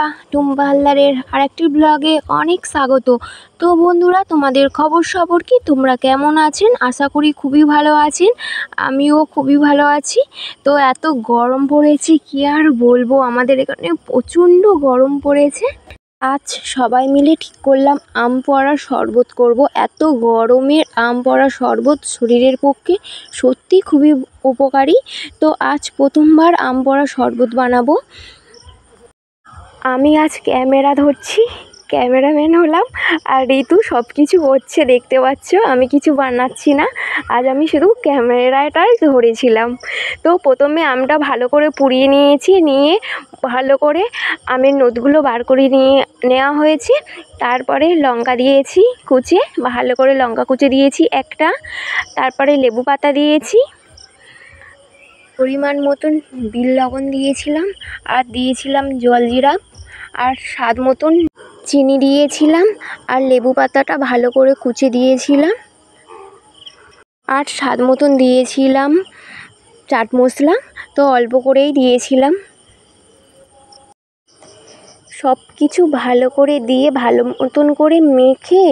বন্ধুরা, টুম্পা হালদারের আরেকটি ব্লগে অনেক স্বাগত। তো বন্ধুরা, তোমাদের খবর কি? তোমরা কেমন আছেন? আশা করি খুবই ভালো আছেন। আমিও খুবই ভালো আছি। তো এত গরম পড়েছে কি আর বলবো, আমাদের এখানে প্রচণ্ড গরম পড়েছে। আজ সবাই মিলে ঠিক করলাম আম পোড়ার শরবত করব। এত গরমের আম পোড়া শরবত শরীরের পক্ষে সত্যি খুবই উপকারী। তো আজ প্রথমবার আম পোড়া শরবত বানাবো। আমি আজ ক্যামেরা ধরছি, ক্যামেরাম্যান হলাম, আর ঋতু সব কিছু হচ্ছে দেখতে পাচ্ছ। আমি কিছু বানাচ্ছি না, আজ আমি শুধু ক্যামেরাটাই ধরেছিলাম। তো প্রথমে আমটা ভালো করে পুড়িয়ে নিয়েছি, নিয়ে ভালো করে আমের নদগুলো বার করে নেওয়া হয়েছে। তারপরে লঙ্কা দিয়েছি কুচে, ভালো করে লঙ্কা কুচে দিয়েছি একটা। তারপরে লেবু পাতা দিয়েছি, পরিমাণ মতন বিট লবণ দিয়েছিলাম, আর দিয়েছিলাম জলজিরা, আর স্বাদ মতন চিনি দিয়েছিলাম, আর লেবু পাতাটা ভালো করে কুচে দিয়েছিলাম, আর স্বাদ মতন দিয়েছিলাম চাট মশলা। তো অল্প করেই দিয়েছিলাম। সব কিছু ভালো করে দিয়ে ভালো মতন করে মেখে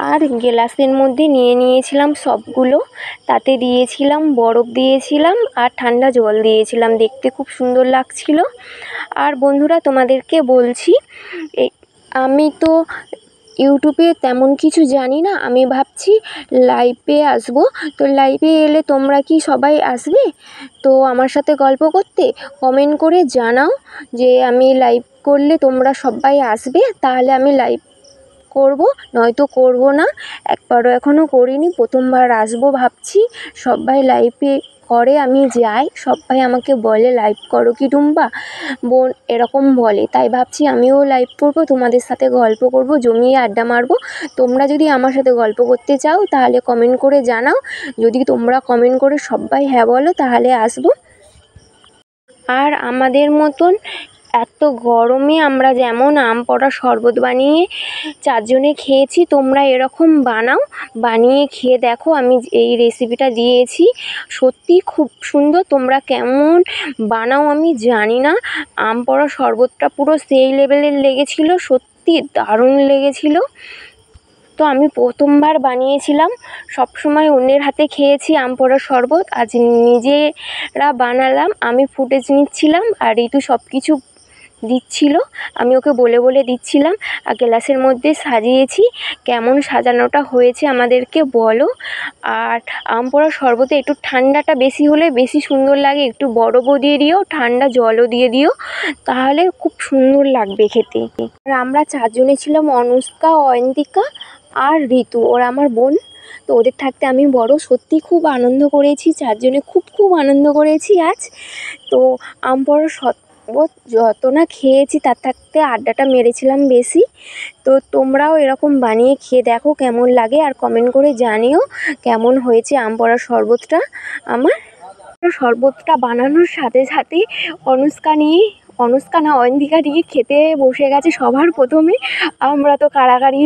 আর গ্লাসের মধ্যে নিয়ে নিয়েছিলাম সবগুলো। তাতে দিয়েছিলাম বরফ, দিয়েছিলাম আর ঠান্ডা জল দিয়েছিলাম, দেখতে খুব সুন্দর লাগছিল। আর বন্ধুরা, তোমাদেরকে বলছি, আমি তো ইউটিউবে তেমন কিছু জানি না। আমি ভাবছি লাইভে আসবো। তো লাইভে এলে তোমরা কি সবাই আসবে তো আমার সাথে গল্প করতে? কমেন্ট করে জানাও যে আমি লাইভ করলে তোমরা সবাই আসবে, তাহলে আমি লাইভ করব, নয়তো করব না। একবারও এখনও করিনি, প্রথমবার আসবো ভাবছি। সবাই লাইভে করে, আমি যাই, সবাই আমাকে বলে লাইভ করো কি টুম্পা বোন, এরকম বলে। তাই ভাবছি আমিও লাইভ করবো, তোমাদের সাথে গল্প করব, জমিয়ে আড্ডা মারবো। তোমরা যদি আমার সাথে গল্প করতে চাও তাহলে কমেন্ট করে জানাও। যদি তোমরা কমেন্ট করে সবাই হ্যাঁ বলো তাহলে আসবো। আর আমাদের মতন এত গরমে আমরা যেমন আম পোড়া শরবত বানিয়ে 4 জনে খেয়েছি, তোমরা এরকম বানাও, বানিয়ে খেয়ে দেখো। আমি এই রেসিপিটা দিয়েছি, সত্যি খুব সুন্দর। তোমরা কেমন বানাও আমি জানি না। আম পোড়া শরবতটা পুরো সেই লেভেলের লেগেছিল, সত্যি দারুণ লেগেছিল। তো আমি প্রথমবার বানিয়েছিলাম, সবসময় অন্যের হাতে খেয়েছি আম পোড়া শরবত, আজ নিজেরা বানালাম। আমি ফুটেজ নিচ্ছিলাম আর ঋতু সব কিছু দিচ্ছিল, আমি ওকে বলে বলে দিচ্ছিলাম। আর গ্লাসের মধ্যে সাজিয়েছি, কেমন সাজানোটা হয়েছে আমাদেরকে বলো। আর আম পোড়া শরবতে একটু ঠান্ডাটা বেশি হলে বেশি সুন্দর লাগে, একটু বরফও দিয়ে দিও, ঠান্ডা জলও দিয়ে দিও, তাহলে খুব সুন্দর লাগবে খেতে। আর আমরা 4 জনে ছিলাম, অনুষ্কা, অয়ন্তিকা আর ঋতু, ওরা আমার বোন। তো ওদের থাকতে আমি বড়। সত্যি খুব আনন্দ করেছি, 4 জনে খুব আনন্দ করেছি আজ। তো আম পোড়া শরবত যত না খেয়েছি তার থাকতে আড্ডাটা মেরেছিলাম বেশি। তো তোমরাও এরকম বানিয়ে খেয়ে দেখো কেমন লাগে, আর কমেন্ট করে জানিও কেমন হয়েছে আম পোড়া শরবতটা। আমার শরবতটা বানানোর সাথে সাথে অনুষ্কা না অয়ন্তিকা নিয়ে খেতে বসে গেছে সবার প্রথমে। আমরা তো কাড়াকাড়ি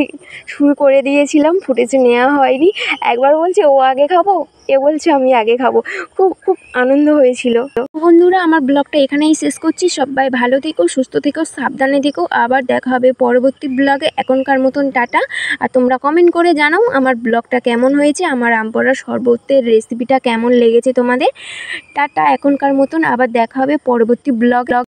শুরু করে দিয়েছিলাম, ফুটেজ নেওয়া হয়নি। একবার বলছে ও আগে খাবো, এ বলছে আমি আগে খাবো। খুব আনন্দ হয়েছিল। বন্ধুরা, আমার ব্লগটা এখানেই শেষ করছি। সবাই ভালো থেকো, সুস্থ থেকো, সাবধানে থেকো। আবার দেখা হবে পরবর্তী ব্লগে। এখনকার মতন টাটা। আর তোমরা কমেন্ট করে জানাও আমার ব্লগটা কেমন হয়েছে, আমার আম পোড়া শরবতের রেসিপিটা কেমন লেগেছে তোমাদের। টাটা, এখনকার মতন। আবার দেখা হবে পরবর্তী ব্লগ।